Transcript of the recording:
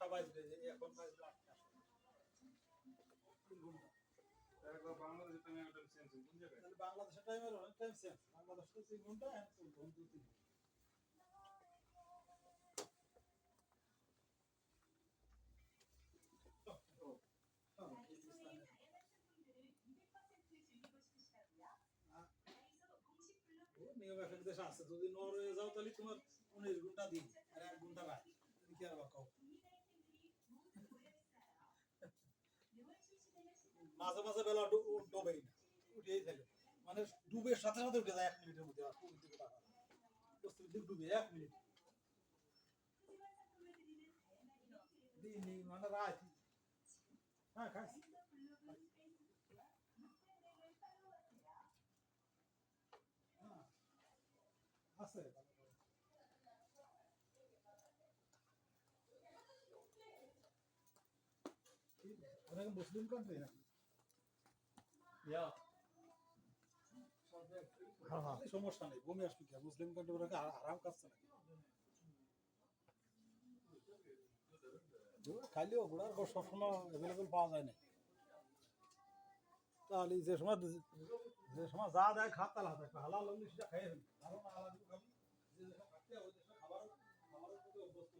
8টা বাজবে, যে এখন বাজবে 8টা, 3 ঘন্টা। বাংলাদেশের টাইমে ওটা চেঞ্জ কোন জায়গায়? তাহলে বাংলাদেশের টাইমের অনেক টাইম চেঞ্জ, বাংলাদেশ তো 3 ঘন্টা, এখন 2 ঘন্টা 3 ঘন্টা। নিয়ম এক এক দেশে আছে, যদি নরওয়ে যাও তাহলে তোমার 19 ঘন্টা দিন আর 1 ঘন্টা রাত, তুমি কি আর বাকাও। মাঝে মাঝে বেলা ডুবেই না, উঠেই থাকে, মানে ডুবের সাথে সাথে উঠে যায় 1 মিনিটের মধ্যে, আর পশ্চিম দিক ডুবে 1 মিনিট দিন মানে রাত। হ্যাঁ খাইছি, আছে অনেক মুসলিম কান্ট্রি না। হ্যাঁ হ্যাঁ, সমস্যা নেই, বমি আসবে কি, মুসলিম কান্ট্রি ওরা আরাম কাটছে নাকি, খাইলেও ঘোড়ার গোশ সবসময় অ্যাভেলেবেল পাওয়া যায় না। তাহলে যে সময় যা দেয় খাত তাহলে হাতে হালাল হলে সেটা খাইয়ে ফেলি, ভালো না হালাল খাবি, যে দেশে খাচ্ছে ওই দেশে খাবারের প্রতি অভ্যস্ত।